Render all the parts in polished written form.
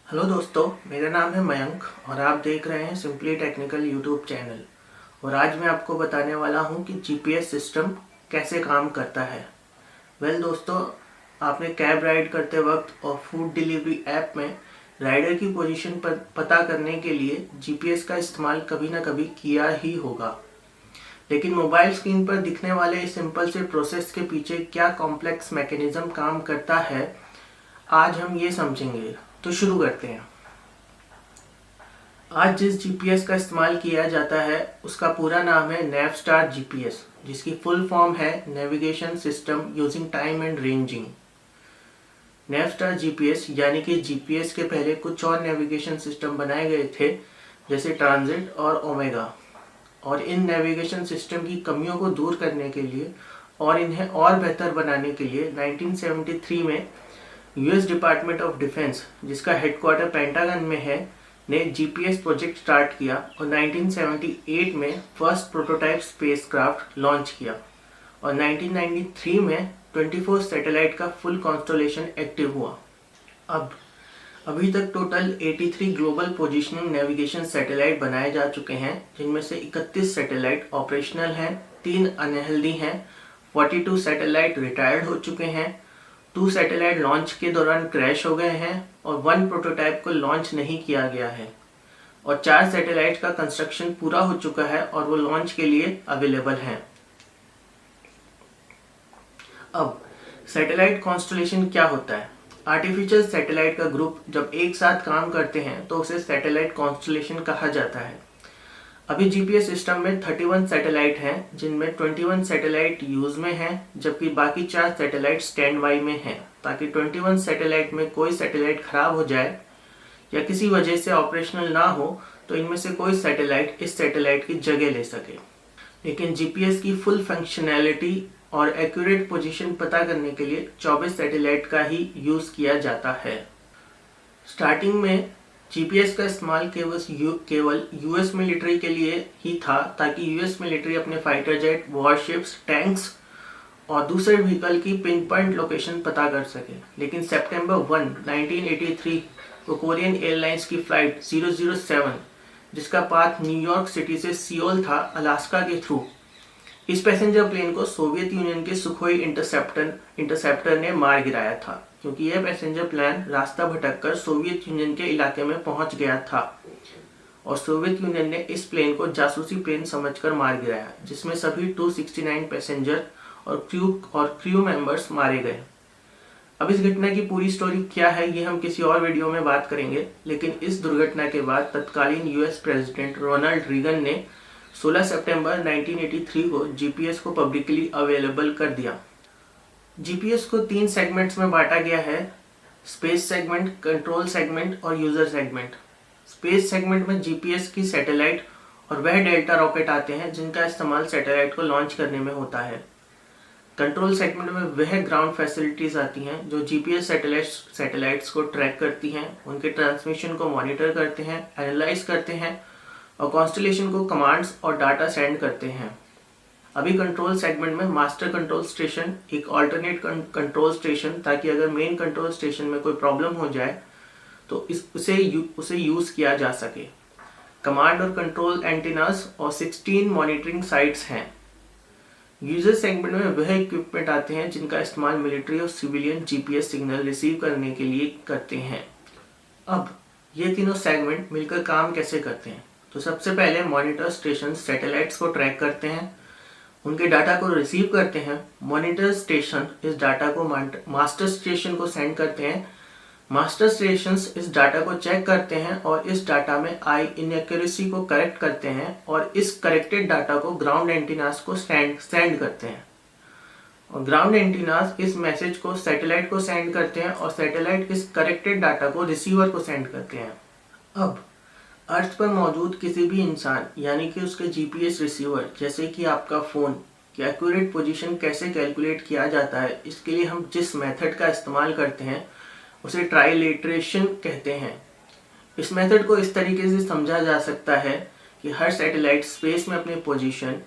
Hello दोस्तों, मेरा नाम है मयंक और आप देख रहे हैं सिंपली टेक्निकल यूट्यूब चैनल। और आज मैं आपको बताने वाला हूं कि जीपीएस सिस्टम कैसे काम करता है। दोस्तों, आपने कैब राइड करते वक्त और फूड डिलीवरी ऐप में राइडर की पोजीशन पर पता करने के लिए जीपीएस का इस्तेमाल कभी ना कभी किया ही होगा। लेकिन मोबाइल स्क्रीन पर दिखने वाले इस सिंपल से प्रोसेस के पीछे क्या कॉम्प्लेक्स मैकेनिज्म काम करता है, आज हम ये समझेंगे। तो शुरू करते हैं। आज जिस जीपीएस का इस्तेमाल किया जाता है उसका पूरा नाम है नेवस्टार जीपीएस, जिसकी फुल फॉर्म है navigation system using time and ranging. Navstar GPS यानी कि जीपीएस के पहले कुछ और नेविगेशन सिस्टम बनाए गए थे, जैसे ट्रांजिट और ओमेगा। और इन नेविगेशन सिस्टम की कमियों को दूर करने के लिए और इन्हें और बेहतर बनाने के लिए 1973 में यूएस डिपार्टमेंट ऑफ डिफेंस, जिसका हेडक्वार्टर पेंटागन में है, ने जीपीएस प्रोजेक्ट स्टार्ट किया और 1978 में फर्स्ट प्रोटोटाइप स्पेसक्राफ्ट लॉन्च किया और 1993 में 24 सैटेलाइट का फुल कॉन्स्टलेशन एक्टिव हुआ। अभी तक total 83 global positioning navigation satellite बनाए जा चुके हैं, जिनमें से 31 सैटेलाइट ऑपरेशनल हैं, 3 अनहेल्दी हैं, 42 सैटेलाइट रिटायर्ड हो चुके हैं, 2 सैटेलाइट लॉन्च के दौरान क्रैश हो गए हैं और 1 प्रोटोटाइप को लॉन्च नहीं किया गया है और 4 सैटेलाइट का कंस्ट्रक्शन पूरा हो चुका है और वो लॉन्च के लिए अवेलेबल हैं। अब सैटेलाइट कॉन्स्टलेशन क्या होता है? आर्टिफिशियल सैटेलाइट का ग्रुप जब एक साथ काम करते हैं तो उसे सैटेलाइट कॉन्स्टलेशन कहा जाता है। अभी जीपीएस सिस्टम में 31 सैटेलाइट हैं, जिनमें 21 सैटेलाइट यूज में हैं, जबकि बाकी 4 सैटेलाइट स्टैंड बाई में हैं, ताकि 21 सैटेलाइट में कोई सैटेलाइट खराब हो जाए या किसी वजह से ऑपरेशनल ना हो तो इनमें से कोई सैटेलाइट इस सैटेलाइट की जगह ले सके। लेकिन जीपीएस की फुल फंक्शनैलिटी और एक्यूरेट पोजीशन पता करने के लिए 24 सैटेलाइट का ही यूज किया जाता है। स्टार्टिंग में जीपीएस का इस्तेमाल केवल यूएस मिलिट्री के लिए ही था, ताकि यूएस मिलिट्री अपने फाइटर जेट, वॉरशिप्स, टैंक्स और दूसरे व्हीकल की पिन पॉइंट लोकेशन पता कर सके। लेकिन सितंबर 1, 1983 को कोरियन एयरलाइंस की फ्लाइट 007, जिसका पाथ न्यूयॉर्क सिटी से सियोल था, अलास्का के थ्रू, इस पैसेंजर प्लेन को सोवियत यूनियन के सुखोई इंटरसेप्टर ने मार गिराया था, क्योंकि यह पैसेंजर प्लेन रास्ता भटककर सोवियत यूनियन के इलाके में पहुंच गया था और सोवियत यूनियन ने इस प्लेन को जासूसी प्लेन समझकर मार गिराया, जिसमें सभी 269 पैसेंजर और क्रू मेंबर्स मारे गए। अब इस घटना की पूरी स्टोरी क्या है ये हम किसी और वीडियो में बात करेंगे, लेकिन इस दुर्घटना के बाद तत्कालीन यूएस प्रेसिडेंट रोनाल्ड रीगन ने 16 सितंबर 1983 को जीपीएस को पब्लिकली अवेलेबल कर दिया। जीपीएस को 3 सेगमेंट्स में बांटा गया है: स्पेस सेगमेंट, कंट्रोल सेगमेंट और यूजर सेगमेंट। स्पेस सेगमेंट में जीपीएस की सैटेलाइट और वह डेल्टा रॉकेट आते हैं जिनका इस्तेमाल सैटेलाइट को लॉन्च करने में होता है। कंट्रोल सेगमेंट में वह ग्राउंड फैसिलिटीज आती हैं जो जीपीएस सैटेलाइट्स को ट्रैक करती हैं, उनके ट्रांसमिशन को मॉनिटर करते हैं, एनालाइज करते हैं और कॉन्स्टलेशन को कमांड्स और डाटा सेंड करते हैं। अभी कंट्रोल सेगमेंट में मास्टर कंट्रोल स्टेशन एक अल्टरनेट कंट्रोल स्टेशन, ताकि अगर मेन कंट्रोल स्टेशन में कोई प्रॉब्लम हो जाए तो उसे यूज किया जा सके। कमांड और कंट्रोल एंटीनास और 16 मॉनिटरिंग साइट्स हैं। यूजर सेगमेंट में वह इक्विपमेंट आते हैं जिनका इस्तेमाल मिलिट्री और सिविलियन जीपीएस सिग्नल रिसीव करने के लिए करते हैं। अब ये तीनों सेगमेंट मिलकर काम कैसे करते हैं? तो सबसे पहले मॉनिटर स्टेशन सैटेलाइट्स को ट्रैक करते हैं, उनके डाटा को रिसीव करते हैं। मॉनिटर स्टेशन इस डाटा को मास्टर स्टेशन को सेंड करते हैं। मास्टर स्टेशंस इस डाटा को चेक करते हैं और इस डाटा में आई इनएक्यूरेसी को करेक्ट करते हैं और इस करेक्टेड डाटा को ग्राउंड एंटीनास को सेंड करते हैं और ग्राउंड एंटीनास इस मैसेज को सैटेलाइट को सेंड करते हैं और सैटेलाइट इस करेक्टेड डाटा को रिसीवर को सेंड करते हैं। अब अर्थ पर मौजूद किसी भी इंसान यानी कि उसके जीपीएस रिसीवर, जैसे कि आपका फ़ोन, की एक्यूरेट पोजीशन कैसे कैलकुलेट किया जाता है, इसके लिए हम जिस मेथड का इस्तेमाल करते हैं उसे ट्राइलेटरेशन कहते हैं। इस मेथड को इस तरीके से समझा जा सकता है कि हर सैटेलाइट स्पेस में अपनी पोजीशन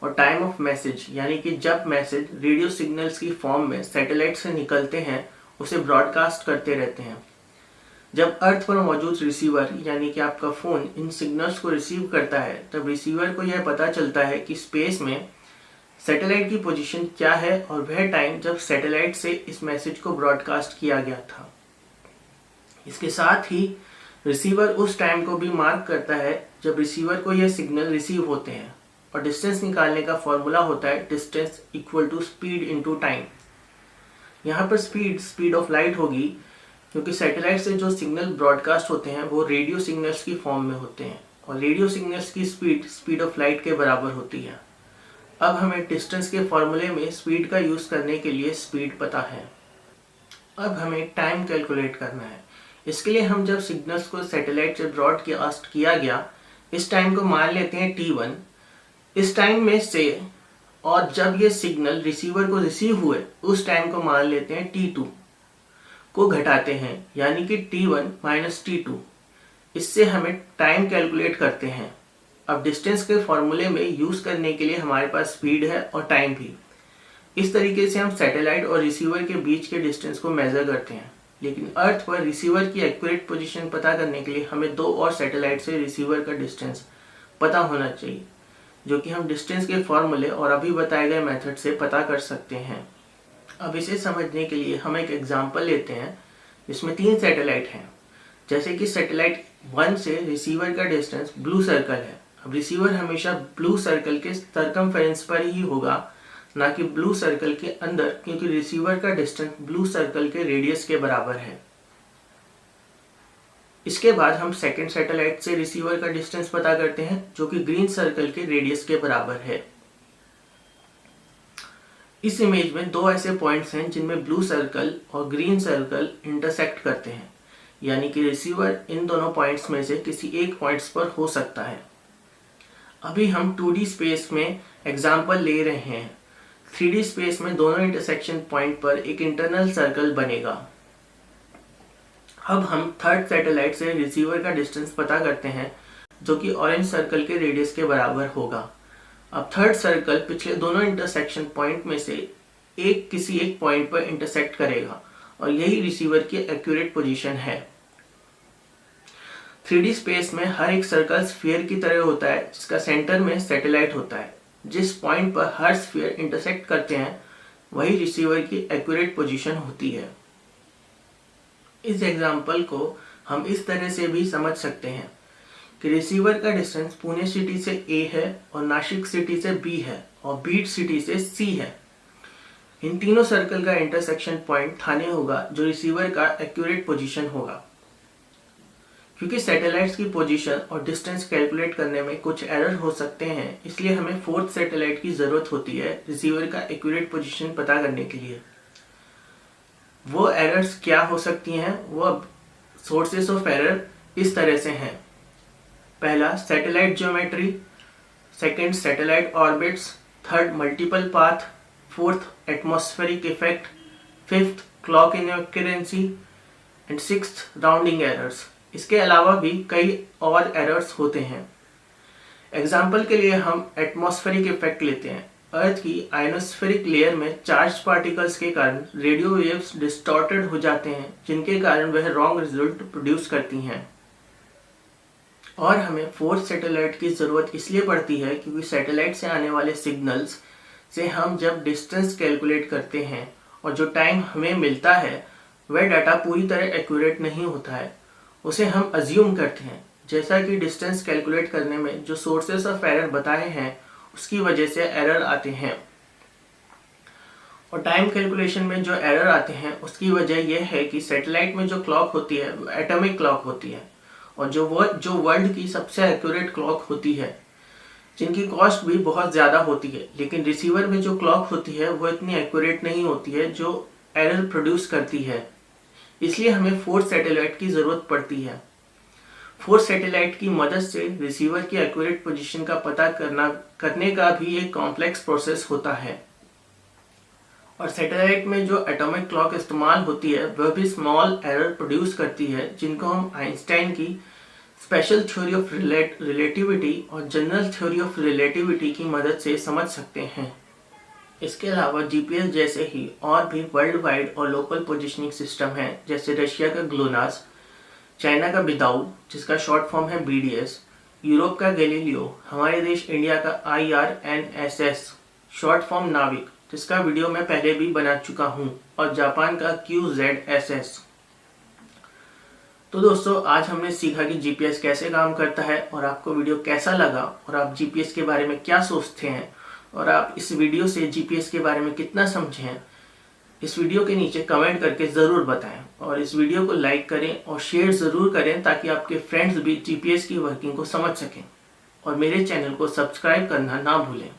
और टाइम ऑफ मैसेज, यानी कि जब मैसेज रेडियो सिग्नल्स की फॉर्म में सैटेलाइट से निकलते हैं, उसे ब्रॉडकास्ट करते रहते हैं। जब अर्थ पर मौजूद रिसीवर यानी कि आपका फ़ोन इन सिग्नल्स को रिसीव करता है, तब रिसीवर को यह पता चलता है कि स्पेस में सैटेलाइट की पोजीशन क्या है और वह टाइम जब सैटेलाइट से इस मैसेज को ब्रॉडकास्ट किया गया था। इसके साथ ही रिसीवर उस टाइम को भी मार्क करता है जब रिसीवर को यह सिग्नल रिसीव होते हैं, और डिस्टेंस निकालने का फॉर्मूला होता है distance equal to speed into time. यहाँ पर स्पीड ऑफ लाइट होगी, क्योंकि सैटेलाइट से जो सिग्नल ब्रॉडकास्ट होते हैं वो रेडियो सिग्नल्स की फॉर्म में होते हैं, और रेडियो सिग्नल्स की स्पीड ऑफ लाइट के बराबर होती है। अब हमें डिस्टेंस के फॉर्मूले में स्पीड का यूज़ करने के लिए स्पीड पता है। अब हमें टाइम कैलकुलेट करना है। इसके लिए हम जब सिग्नल्स को सैटेलाइट से ब्रॉडकास्ट किया गया, इस टाइम को मान लेते हैं t1। इस टाइम में से और जब ये सिग्नल रिसीवर को रिसीव हुए उस टाइम को मान लेते हैं t2 को घटाते हैं, यानी कि t1 माइनस t2। इससे हमें टाइम कैलकुलेट करते हैं। अब डिस्टेंस के फॉर्मूले में यूज़ करने के लिए हमारे पास स्पीड है और टाइम भी। इस तरीके से हम सैटेलाइट और रिसीवर के बीच के डिस्टेंस को मेज़र करते हैं। लेकिन अर्थ पर रिसीवर की एक्यूरेट पोजीशन पता करने के लिए हमें 2 और सैटेलाइट से रिसीवर का डिस्टेंस पता होना चाहिए, जो कि हम डिस्टेंस के फॉर्मूले और अभी बताए गए मेथड से पता कर सकते हैं। अब इसे समझने के लिए हम एक एग्जांपल लेते हैं जिसमें 3 सैटेलाइट हैं। जैसे कि सैटेलाइट 1 से रिसीवर का डिस्टेंस ब्लू सर्कल है। अब रिसीवर हमेशा ब्लू सर्कल के सर्कमफेरेंस पर ही होगा, ना कि ब्लू सर्कल के अंदर, क्योंकि रिसीवर का डिस्टेंस ब्लू सर्कल के रेडियस के बराबर है। इसके बाद हम सेकंड सैटेलाइट से रिसीवर का डिस्टेंस पता करते हैं, जो कि ग्रीन सर्कल के रेडियस के बराबर है। इस इमेज में 2 ऐसे पॉइंट्स हैं जिनमें ब्लू सर्कल और ग्रीन सर्कल इंटरसेक्ट करते हैं, यानी कि रिसीवर इन दोनों पॉइंट्स में से किसी एक पॉइंट्स पर हो सकता है। अभी हम 2D स्पेस में एग्जाम्पल ले रहे हैं। 3D स्पेस में दोनों इंटरसेक्शन पॉइंट पर एक इंटरनल सर्कल बनेगा। अब हम थर्ड सैटेलाइट से रिसीवर का डिस्टेंस पता करते हैं, जो कि ऑरेंज सर्कल के रेडियस के बराबर होगा। अब थर्ड सर्कल पिछले दोनों इंटरसेक्शन पॉइंट में से किसी एक पॉइंट पर इंटरसेक्ट करेगा, और यही रिसीवर की एक्यूरेट पोजीशन है। 3D स्पेस में हर एक सर्कल स्फीयर की तरह होता है, जिसका सेंटर में सैटेलाइट होता है। जिस पॉइंट पर हर स्फीयर इंटरसेक्ट करते हैं वही रिसीवर की एक्यूरेट पोजीशन होती है। इस एग्जाम्पल को हम इस तरह से भी समझ सकते हैं कि रिसीवर का डिस्टेंस पुणे सिटी से A है और नासिक सिटी से B है और बीड सिटी से C है। इन तीनों सर्कल का इंटरसेक्शन पॉइंट थाने होगा, जो रिसीवर का एक्यूरेट पोजीशन होगा। क्योंकि सैटेलाइट्स की पोजीशन और डिस्टेंस कैलकुलेट करने में कुछ एरर हो सकते हैं, इसलिए हमें फोर्थ सैटेलाइट की ज़रूरत होती है रिसीवर का एक्यूरेट पोजीशन पता करने के लिए। वो एरर्स क्या हो सकती हैं? वो सोर्सेस ऑफ एरर इस तरह से हैं। पहला, satellite geometry. Second, satellite orbits. Third, multiple path. Fourth, atmospheric effect. Fifth, clock inaccuracy. And sixth, rounding errors. इसके अलावा भी कई और एरर्स होते हैं। एग्जाम्पल के लिए हम एटमॉस्फेरिक इफेक्ट लेते हैं। अर्थ की आयनोस्फेरिक लेयर में चार्ज पार्टिकल्स के कारण रेडियो वेव्स डिस्टॉर्टेड हो जाते हैं, जिनके कारण वह रॉन्ग रिजल्ट प्रोड्यूस करती हैं। और हमें फोर्थ सैटेलाइट की ज़रूरत इसलिए पड़ती है क्योंकि सैटेलाइट से आने वाले सिग्नल्स से हम जब डिस्टेंस कैलकुलेट करते हैं और जो टाइम हमें मिलता है वह डाटा पूरी तरह एक्यूरेट नहीं होता है, उसे हम अज्यूम करते हैं। जैसा कि डिस्टेंस कैलकुलेट करने में जो सोर्सेस ऑफ एरर बताए हैं उसकी वजह से एरर आते हैं, और टाइम कैलकुलेशन में जो एरर आते हैं उसकी वजह यह है कि सैटेलाइट में जो क्लॉक होती है वो एटॉमिक क्लॉक होती है, और जो वर्ल्ड की सबसे एक्यूरेट क्लॉक होती है, जिनकी कॉस्ट भी बहुत ज़्यादा होती है। लेकिन रिसीवर में जो क्लॉक होती है वो इतनी एक्यूरेट नहीं होती है, जो एरर प्रोड्यूस करती है। इसलिए हमें फोर्थ सैटेलाइट की ज़रूरत पड़ती है। फोर्थ सैटेलाइट की मदद से रिसीवर की एक्यूरेट पोजीशन का पता करने का भी एक कॉम्प्लेक्स प्रोसेस होता है। और सैटेलाइट में जो एटॉमिक क्लॉक इस्तेमाल होती है वह भी स्मॉल एरर प्रोड्यूस करती है, जिनको हम आइंस्टाइन की स्पेशल थ्योरी ऑफ रिलेटिविटी और जनरल थ्योरी ऑफ रिलेटिविटी की मदद से समझ सकते हैं। इसके अलावा जीपीएस जैसे ही और भी वर्ल्ड वाइड और लोकल पोजिशनिंग सिस्टम हैं, जैसे रशिया का ग्लोनास, चाइना का बिदाऊ जिसका शॉर्ट फॉर्म है BDS, यूरोप का गैलीलियो, हमारे देश इंडिया का IRNSS शॉर्ट फॉर्म नाविक जिसका वीडियो मैं पहले भी बना चुका हूँ, और जापान का QZSS। तो दोस्तों आज हमने सीखा कि GPS कैसे काम करता है, और आपको वीडियो कैसा लगा और आप GPS के बारे में क्या सोचते हैं और आप इस वीडियो से GPS के बारे में कितना समझे हैं, इस वीडियो के नीचे कमेंट करके ज़रूर बताएं। और इस वीडियो को लाइक करें और शेयर ज़रूर करें ताकि आपके फ्रेंड्स भी GPS की वर्किंग को समझ सकें, और मेरे चैनल को सब्सक्राइब करना ना भूलें।